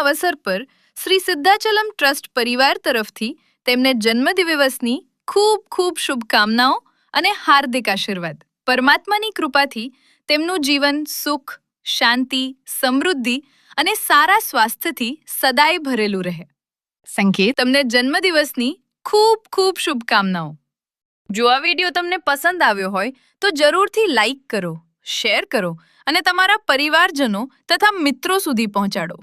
અવસર પર શ્રી સિદ્ધાચલમ ટ્રસ્ટ પરિવાર તરફથી તેમને જન્મદિવસની ખૂબ ખૂબ શુભકામનાઓ અને હાર્દિક આશીર્વાદ. પરમાત્માની કૃપાથી તેમનું જીવન સુખ, શાંતિ, સમૃદ્ધિ અને સારા સ્વાસ્થ્યથી સદાય ભરેલું રહે. સંકેત, તમને જન્મદિવસની ખૂબ ખૂબ શુભકામનાઓ. જો આ વિડીયો તમને પસંદ આવ્યો હોય તો જરૂરથી લાઈક કરો, શેર કરો અને તમારા પરિવારજનો તથા મિત્રો સુધી પહોંચાડો.